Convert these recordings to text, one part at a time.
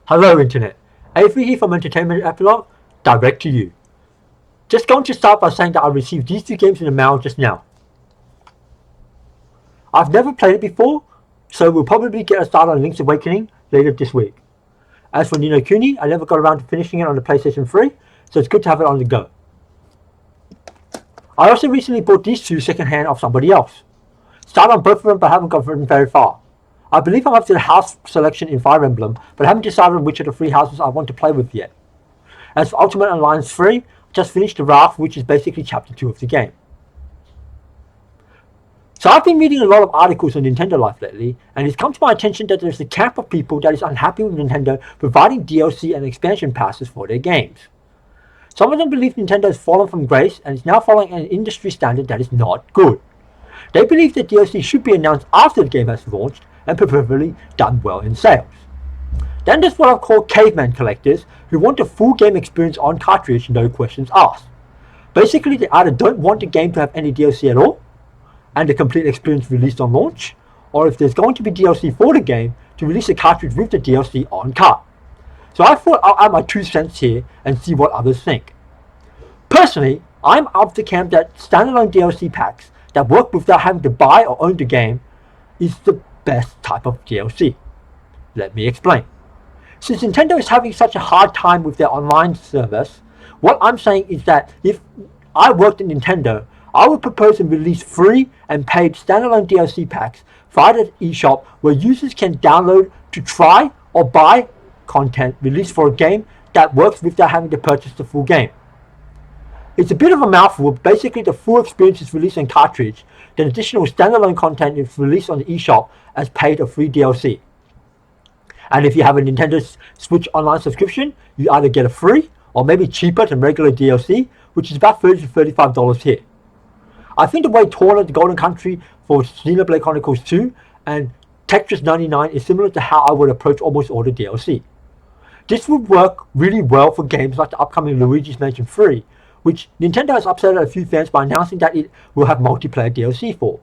Hello Internet, Avery here from Entertainment Epilogue, direct to you. Just going to start by saying that I received these two games in the mail just now. I've never played it before, so we'll probably get a start on Link's Awakening later this week. As for Ni no Kuni, I never got around to finishing it on the PlayStation 3, so it's good to have it on the go. I also recently bought these two secondhand off somebody else. Started on both of them but haven't gotten very far. I believe I'm up to the house selection in Fire Emblem, but haven't decided on which of the three houses I want to play with yet. As for Ultimate Alliance 3, just finished the Wrath, which is basically chapter 2 of the game. So I've been reading a lot of articles on Nintendo Life lately, and it's come to my attention that there's a camp of people that is unhappy with Nintendo providing DLC and expansion passes for their games. Some of them believe Nintendo has fallen from grace and is now following an industry standard that is not good. They believe that DLC should be announced after the game has launched and preferably done well in sales. Then there's what I've called caveman collectors who want a full game experience on cartridge, no questions asked. Basically, they either don't want the game to have any DLC at all, and the complete experience released on launch, or if there's going to be DLC for the game, to release a cartridge with the DLC on cart. So I thought I'll add my 2 cents here and see what others think. Personally, I'm of the camp that standalone DLC packs that work without having to buy or own the game is the best type of DLC. Let me explain. Since Nintendo is having such a hard time with their online service, what I'm saying is that if I worked at Nintendo, I would propose and release free and paid standalone DLC packs via the eShop where users can download to try or buy content released for a game that works without having to purchase the full game. It's a bit of a mouthful, but basically the full experience is released on cartridge, then additional standalone content is released on the eShop as paid or free DLC. And if you have a Nintendo Switch Online subscription, you either get a free or maybe cheaper than regular DLC, which is about $30 to $35 here. I think the way Torna the Golden Country for Xenoblade Chronicles 2 and Tetris 99 is similar to how I would approach almost all the DLC. This would work really well for games like the upcoming Luigi's Mansion 3, which Nintendo has upset a few fans by announcing that it will have multiplayer DLC for.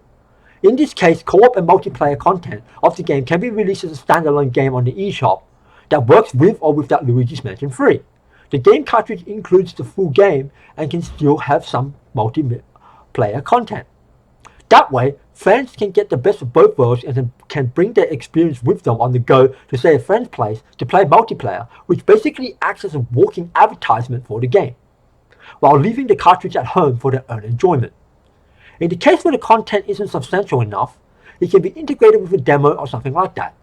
In this case, co-op and multiplayer content of the game can be released as a standalone game on the eShop that works with or without Luigi's Mansion 3. The game cartridge includes the full game and can still have some multiplayer content. That way, fans can get the best of both worlds and can bring their experience with them on the go to say a friend's place to play multiplayer, which basically acts as a walking advertisement for the game, while leaving the cartridge at home for their own enjoyment. In the case where the content isn't substantial enough, it can be integrated with a demo or something like that.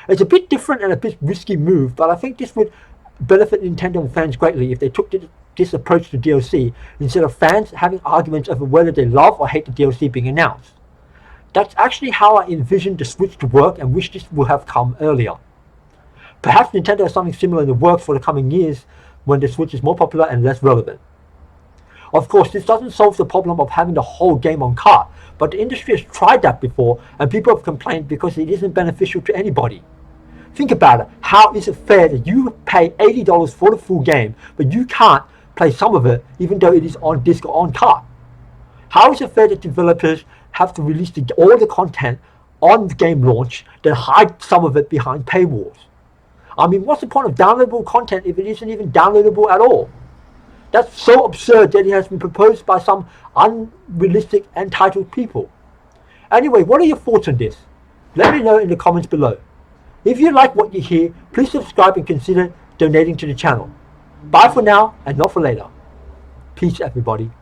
It's a bit different and a bit risky move, but I think this would benefit Nintendo and fans greatly if they took this approach to DLC instead of fans having arguments over whether they love or hate the DLC being announced. That's actually how I envisioned the Switch to work and wish this would have come earlier. Perhaps Nintendo has something similar in the works for the coming years when the Switch is more popular and less relevant. Of course, this doesn't solve the problem of having the whole game on cart, but the industry has tried that before and people have complained because it isn't beneficial to anybody. Think about it, how is it fair that you pay $80 for the full game, but you can't play some of it even though it is on disc or on cart? How is it fair that developers have to release all the content on the game launch, then hide some of it behind paywalls? I mean, what's the point of downloadable content if it isn't even downloadable at all? That's so absurd that it has been proposed by some unrealistic, entitled people. Anyway, what are your thoughts on this? Let me know in the comments below. If you like what you hear, please subscribe and consider donating to the channel. Bye for now and not for later. Peace everybody.